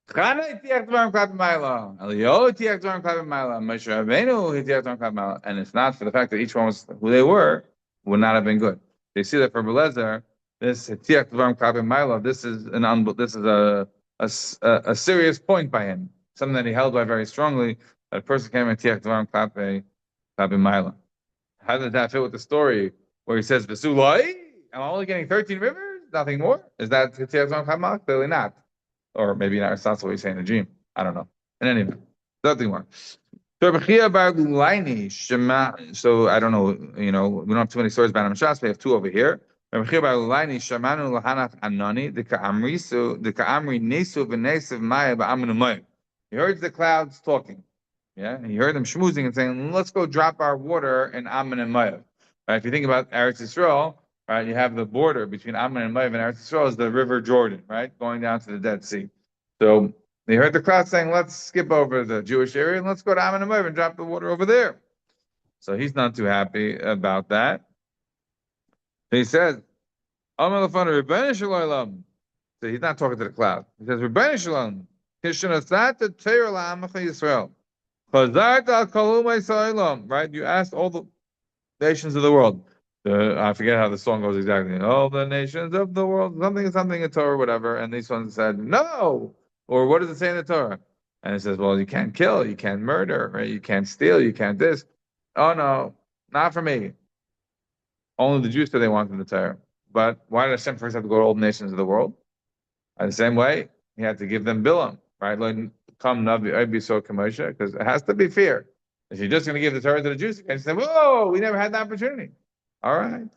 Chana Tiach Dvarim Klapei Maila, Eliyahu Tiach Dvarim Klapei Maila, Moshe Rabbeinu Tiach Dvarim Klapei Maila. And it's not for the fact that each one was who they were, would not have been good. They see that for Rabbi Lezer, this Tiach Dvarim Klapei Maila, this is a serious point by him, something that he held by very strongly. That a person came and Tiach Dvarim Klapei Maila. How did that fit with the story where he says Vesulai? I'm only getting 13 rivers, nothing more. Is that Tiach Dvarim Klapei Maila? Clearly not, or maybe not. That's what he's saying in the dream. I don't know. In any event, nothing more. So I don't know, we don't have too many stories about him. We have two over here. He heard the clouds talking. Yeah, he heard them schmoozing and saying, let's go drop our water in Ammon and Moab. Right? If you think about Eretz Yisrael, right, you have the border between Ammon and Moab and Eretz Yisrael is the river Jordan, right, going down to the Dead Sea. So they heard the crowd saying, let's skip over the Jewish area and let's go to Ammon and Moab and drop the water over there. So he's not too happy about that. He says, so he's not talking to the cloud. He says, Rebbeinu Shalom, right? You asked all the nations of the world. I forget how the song goes exactly. All the nations of the world, something in Torah, whatever. And these ones said, no. Or what does it say in the Torah? And it says, well, you can't kill, you can't murder, right? You can't steal, you can't this. Oh, no, not for me. Only the Jews said they wanted the Torah. But why did Hashem first have to go to all the nations of the world? In the same way, he had to give them Bilam, right? Because it has to be fair. If you're just going to give the Torah to the Jews, you can't say, whoa, we never had the opportunity. All right,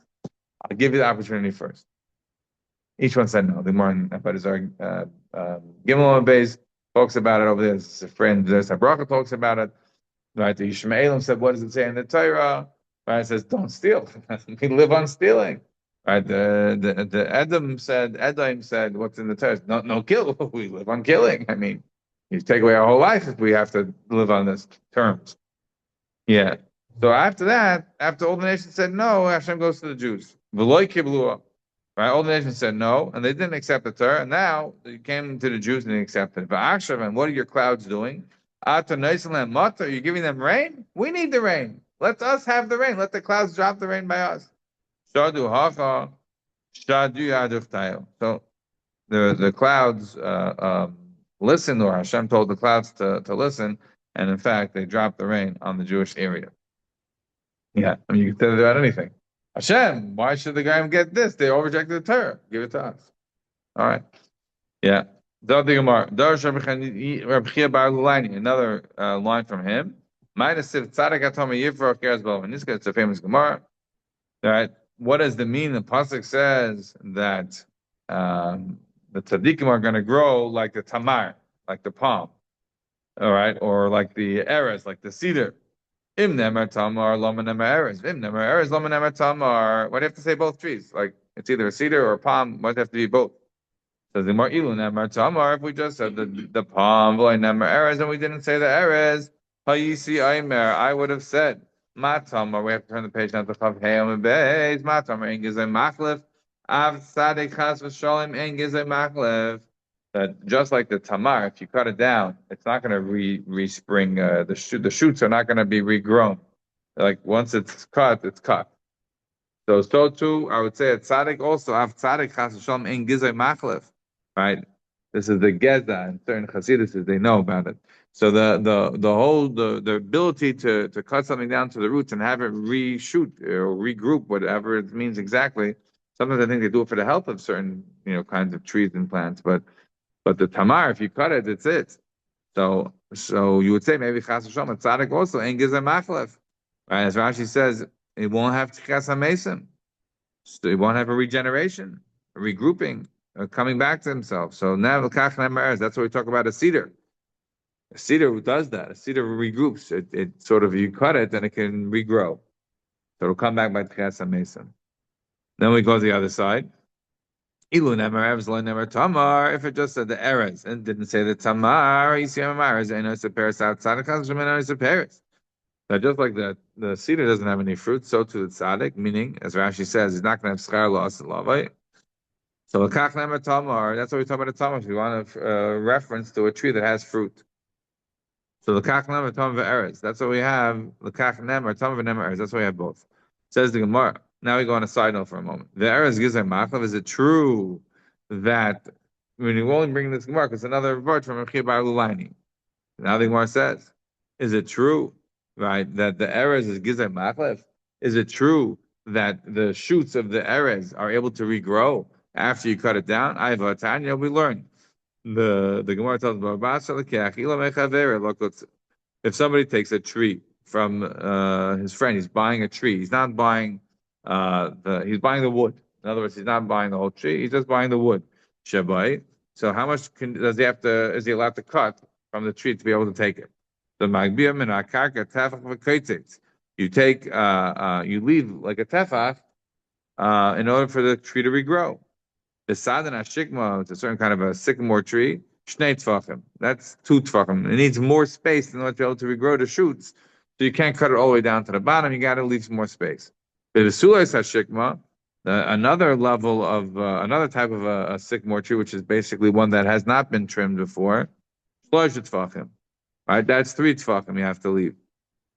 I'll give you the opportunity first. Each one said no. The more about his Gimel and Beis talks about it over there. His friend Bracha talks about it. Right, the Yishmaelim said, what does it say in the Torah? Right, it says, don't steal. We live on stealing. Right, the Edom said, what's in the Torah? No kill. We live on killing. I mean, you take away our whole life if we have to live on this terms. Yeah. So after that, after all the nations said no, Hashem goes to the Jews. V'loi kiblua. Right, all the nations said no, and they didn't accept the Torah. And now they came to the Jews and they accepted it. V'akshav, and what are your clouds doing? Ata noiselam mata. Are you giving them rain? We need the rain. Let us have the rain. Let the clouds drop the rain by us. Shadu hacha, shadu yaduf tayo. So the clouds listened, or Hashem told the clouds to listen, and in fact, they dropped the rain on the Jewish area. Yeah, I mean, you can say that about anything. Hashem, why should the guy get this? They all rejected the Torah. Give it to us. All right. Yeah. Another line from him. Minus if tzaddik atoma yifrach eretz b'lavan. This guy's a famous Gemara. All right. What does the mean? The pasuk says that the tzaddikim are going to grow like the tamar, like the palm. All right, or like the erez, like the cedar. Im nemer tamar lama nemer erez. Im nemer erez lama nemer tamar. Why do you have to say both trees? Like it's either a cedar or a palm. Why does it have to be both? Says the Gemara, ilu nemer tamar. If we just said the palm, v'loy nemer erez, and we didn't say the erez, hayisi aimer, I would have said ma tamar. We have to turn the page now to chav he'am beis. Ma tamar en gizay machlef. Av tzaddik chas v'shalom en gizay machlef. That just like the tamar, if you cut it down, it's not going to respring. The shoots are not going to be regrown. Like once it's cut, it's cut. So too, I would say a tzaddik also av tzaddik chas v'shalom en gizay machlef. Right? This is the geza, and certain chasidus they know about it. So the ability to cut something down to the roots and have it reshoot or regroup, whatever it means exactly. Sometimes I think they do it for the health of certain kinds of trees and plants, but the tamar, if you cut it, it's it. So you would say maybe chas v'shalom a tzaddik also en gizeh machlef. Right? As Rashi says, it won't have tchikas hamesim. So it won't have a regeneration, a regrouping. Coming back to himself. So now that's what we talk about a cedar. A cedar does that. A cedar regroups. It sort of, you cut it, then it can regrow. So it'll come back by Tchias HaMesim. Then we go to the other side. Ilu nemer erez lo nemer tamar. If it just said the erez and didn't say the tamar, yisiyam erez enos aperes outside of chazim enos aperes. Now, just like the cedar doesn't have any fruit, so to the tzaddik, meaning, as Rashi says, he's not going to have schar loss and lavai. So l'kach nemer tamar, that's what we talk about a tamar. If you want a reference to a tree that has fruit. So l'kach nemer tamar ve'eretz. That's what we have. L'kach nemer tamar ve'nemer eretz. That's what we have both. Says the Gemara. Now we go on a side note for a moment. The eretz gives a machlav. Is it true that when you only bring this Gemara, it's another word from Rechia Bar Lulaini. Now the Gemara says, is it true, right, that the eretz is gizeh machlav? Is it true that the shoots of the erez are able to regrow after you cut it down? I have a Tanya, we learn. The Gemara tells us, if somebody takes a tree from his friend, he's buying a tree. He's not buying he's buying the wood. In other words, he's not buying the whole tree. He's just buying the wood. Shabai. So how much does he have to? Is he allowed to cut from the tree to be able to take it? The magbiyah min akarka tefach v'kaitzitz. You take you leave like a tefach in order for the tree to regrow. The sadan hashikma, it's a certain kind of a sycamore tree. Shnei tefachim. That's 2 tefachim. It needs more space in order to be able to regrow the shoots. So you can't cut it all the way down to the bottom. You got to leave some more space. The sulais hashikma, another level of another type of a sycamore tree, which is basically one that has not been trimmed before. Shlosh tefachim. Right, that's 3 tefachim you have to leave.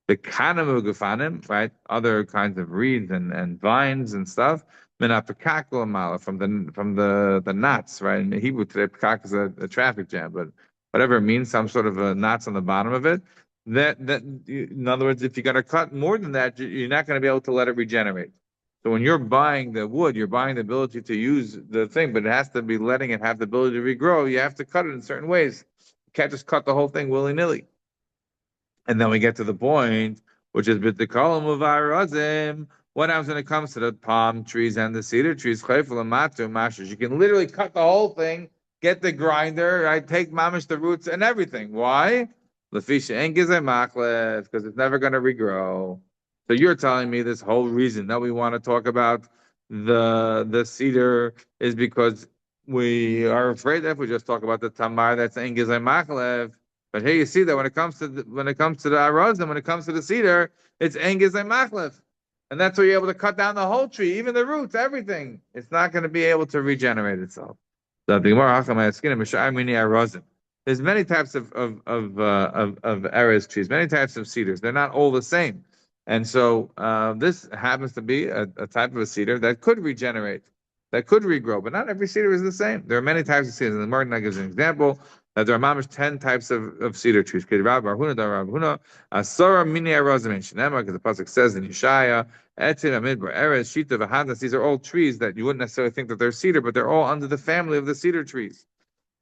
The kanamu gefanim, right, other kinds of reeds and vines and stuff. From the knots, right? In Hebrew today, pekak is a traffic jam, but whatever it means, some sort of knots on the bottom of it. In other words, if you're going to cut more than that, you're not going to be able to let it regenerate. So when you're buying the wood, you're buying the ability to use the thing, but it has to be letting it have the ability to regrow. You have to cut it in certain ways. You can't just cut the whole thing willy-nilly. And then we get to the point, which is b'tikalam uvarazim. What happens when it comes to the palm trees and the cedar trees? You can literally cut the whole thing, get the grinder, right? Take mamish the roots and everything. Why? Because it's never going to regrow. So you're telling me this whole reason that we want to talk about the cedar is because we are afraid that if we just talk about the tamar, that's engizay machlev. But here you see that when it comes to the araz and when it comes to the cedar, it's engizay machlev. And that's where you're able to cut down the whole tree, even the roots, everything. It's not going to be able to regenerate itself. So there's many types of erez trees, many types of cedars. They're not all the same. And so this happens to be a type of a cedar that could regenerate. that could regrow, but not every cedar is the same. There are many types of cedars. And the Martin gives an example that there are mamish 10 types of cedar trees. Asara mini arazim shenema, because the pasuk says in Yeshaya, Etzim amidbar eres shita v'hadas. These are all trees that you wouldn't necessarily think that they're cedar, but they're all under the family of the cedar trees.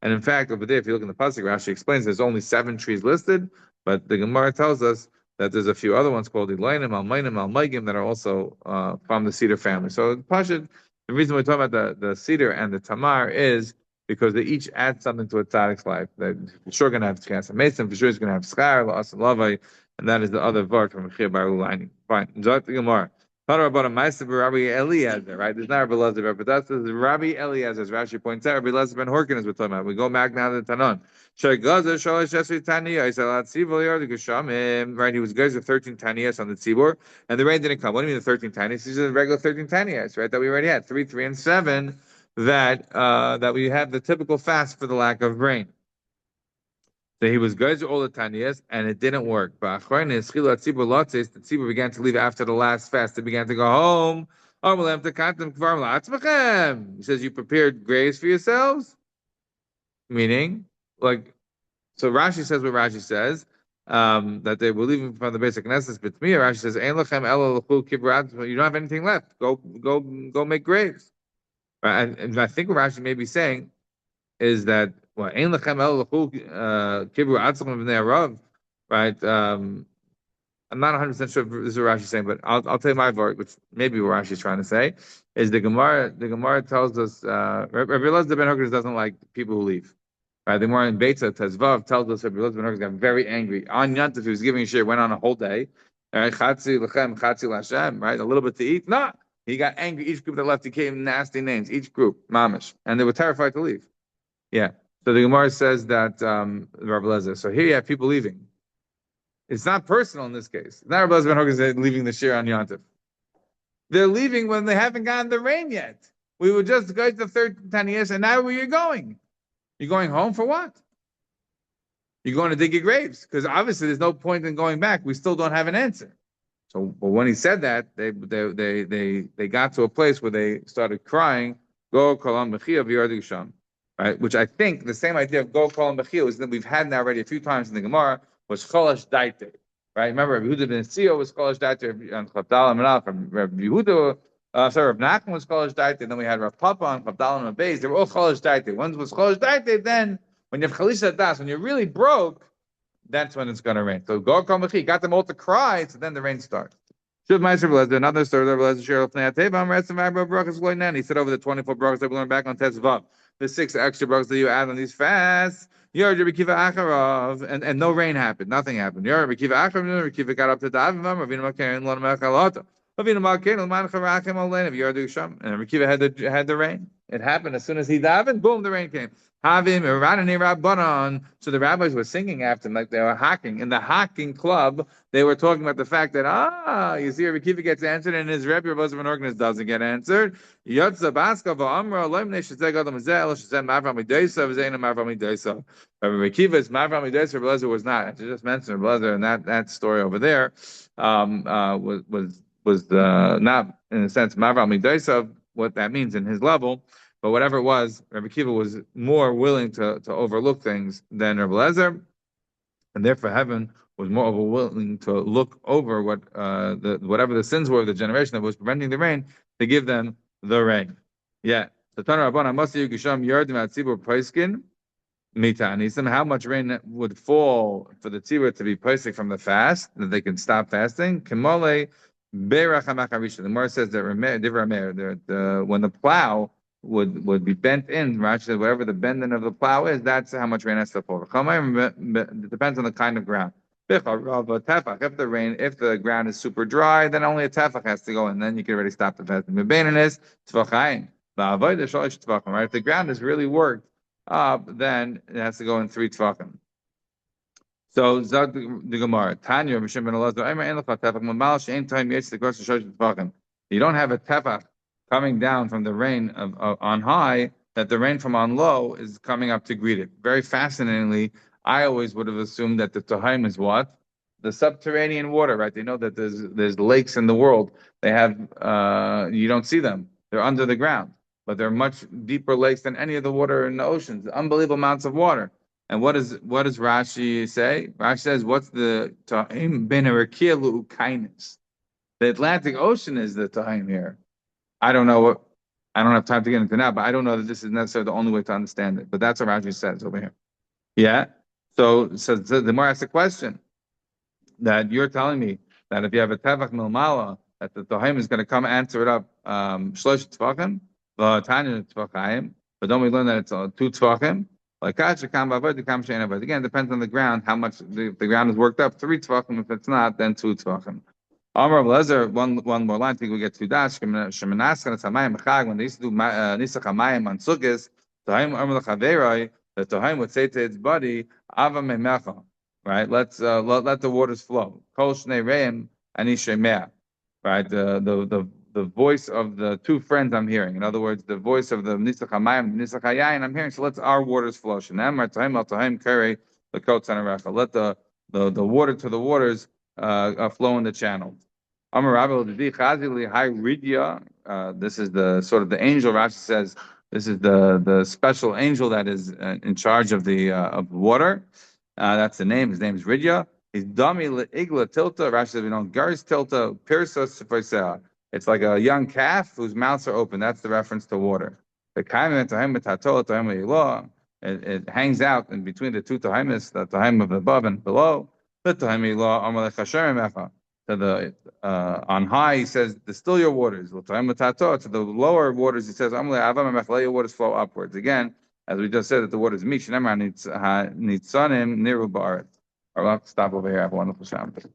And in fact, over there, if you look in the pasuk, Rashi explains there's only 7 trees listed, but the Gemara tells us that there's a few other ones called Elainim, Almainim, Almaigim that are also from the cedar family. So Pashut, the reason we're talking about the cedar and the tamar is because they each add something to a tzaddik's life. They're for sure going to have tchias mason, for sure is going to have schar, la'as and lavai, and that is the other vart from Mechir Baru lining. Fine. Zot the Gemara. About a Ma'aser Rabbi Eliezer, right? There's not Rabbi Eliezer, but that's Rabbi Eliezer, as Rashi points out. Rabbi Eliezer ben Horkin is what we're talking about. We go back now to the Tanon. Right, he was guys with 13 taniyas on the tzibur, and the rain didn't come. What do you mean the 13 taniyas? These are the regular 13 taniyas, right? That we already had 3, 3, and 7. That we have the typical fast for the lack of rain. So he was good to all the taniyas, and it didn't work. But the tzibur began to leave after the last fast. They began to go home. He says, "You prepared graves for yourselves," meaning, like, so Rashi says what Rashi says, that they were leaving from the basic Knesset. But me, Rashi says, "Ein lechem elo l'chul kibrat." You don't have anything left. Go make graves. Right? And I think what Rashi may be saying is that right? I'm not 100% sure if this is what Rashi's saying, but I'll tell you my part, which maybe what Rashi's trying to say is the Gemara. The Gemara tells us Rabbi Elazar ben Hurkos doesn't like people who leave. Right? The Gemara in Beitza Tezvav tells us Rabbi Elazar ben Hurkos got very angry on Yantif. He was giving a share, went on a whole day. Right? Chatzi lechem, chatzi lashem. Right? A little bit to eat. No, he got angry. Each group that left, he gave nasty names. Each group, mamish, and they were terrified to leave. Yeah. So the Gemara says that Rabbi Elazar. So here you have people leaving. It's not personal in this case. It's not Rabbi Elazar ben Hurkos leaving the shir on Yontif. They're leaving when they haven't gotten the rain yet. We were just going to 13 years, and now where you're going? You're going home for what? You're going to dig your graves because obviously there's no point in going back. We still don't have an answer. So, but when he said that, they got to a place where they started crying. Go kolam b'chia v'yardu sham. Right, which I think the same idea of go kolam b'chia is that we've had now already a few times in the Gemara was cholash daite. Right, remember Rabbi Yehuda ben Tzio was cholash daite on Chavdal and Menach. Rabbi Yehuda, sorry, Rabbi Nachman was cholash daite. And then we had Rav Papa on Chavdal and Beis. They were all cholash daite. One was cholash daite. Then when you have chalisha das, when you're really broke, that's when it's going to rain. So go kolam b'chia got them all to cry. So then the rain starts. Should Meister Blazer, another story of Blazer Sheriff Neateva, rest of Abra Brachas Loinan. He said over the 24 brachas that we learned back on Tezvav, the 6 extra brachas that you add on these fasts, Yor Rabbi Kiva Acharov, and no rain happened, nothing happened. Yor Rabbi Kiva Acharov, Rabbi Kiva got up to Davim, Ravina Makarin, Lon Mechalota, Ravina Makarin, Lman Charachim Olein of Yardu Sham, and Rabbi Kiva had the rain. It happened as soon as he davened, boom, the rain came. Havim Iranani Rabbanon. So the rabbis were singing after him like they were hacking. In the hacking club, they were talking about the fact that, you see, Rabbi Kiva gets answered and his Rebbe Rabbi Elazar ben Hurkos doesn't get answered. Yotza Baska v'amra loim neshezeg adam zel shezeg mavram midaysa v'zeina mavram midaysa. Rabbi Kiva's mavram midaysa Rabbi Elazar was not. I just mentioned Rabbi Elazar, and that story over there was not in a sense mavram midaysa, what that means in his level. But whatever it was, Rabbi Kiva was more willing to overlook things than Rabbi Elazar, and therefore heaven was more willing to look over whatever the sins were of the generation that was preventing the rain to give them the rain. Yeah. So Tana Rabban Amasi Yugisham Yardim Atzibur Paiskin Mitanisim. How much rain would fall for the tzibur to be paisik from the fast that they can stop fasting? Kimole Berach Hamacharish. The Gemara says that when the plow would be bent in, Rashi said whatever the bending of the plow is, that's how much rain has to fall. It depends on the kind of ground. If the ground is super dry, then only a tefach has to go, and then you can already stop the fasting. Right? If the ground is really worked up, then it has to go in 3 tefachim. So Zad the Gemara, Tanya, Mishim ben Elazar, you don't have a tefach coming down from the rain on high, that the rain from on low is coming up to greet it. Very fascinatingly, I always would have assumed that the Tohaim is what? The subterranean water, right? They know that there's lakes in the world. They have, you don't see them. They're under the ground. but they're much deeper lakes than any of the water in the oceans. Unbelievable amounts of water. And what does Rashi say? Rashi says, "What's the ta'im ben kindness? The Atlantic Ocean is the ta'im here." I don't know what. I don't have time to get into now, but I don't know that this is necessarily the only way to understand it. But that's what Rashi says over here. Yeah. So the more asks the question that you're telling me that if you have a tevach milmala, that the Tohaim is going to come answer it up shlosh tefachim, v'tanya tefachim. But don't we learn that it's two tefachim? Like again, it depends on the ground how much the ground is worked up. Three tefachim. If it's not, then two tefachim. Amar Lezer, one more line. I think we get two dash. Shemanaskan Tamayim Chag when they used to do Nisach Hamayim on Sukkos, Tohaim Amar Lechaveroi, the Tohaim would say to its buddy, Ava Memecha. Right? Let the waters flow. Kol Shnei Reim Ani Shemea. Right? The voice of the two friends I'm hearing. In other words, the voice of the Nisach Hamayim, the Nisach Hayayin I'm hearing. So let our waters flow. Shenem Tohaim Al Tohaim Keri the Kot Sanarecha. Let the water to the waters flow in the channel. This is the sort of the angel. Rashi says this is the special angel that is in charge of the water. That's the name. His name is Ridya. He's dami igla tilta. Rashi says we know garis tilta pirsos sefoisea. It's like a young calf whose mouths are open. That's the reference to water. The it hangs out in between the two tahimis, the tahim of above and below. The tahim to the on high, he says, distill your waters. To the lower waters, he says, let your waters flow upwards. Again, as we just said, that the waters mish, neitzanim niru ba'aretz. I'll stop over here. Have a wonderful Shabbat.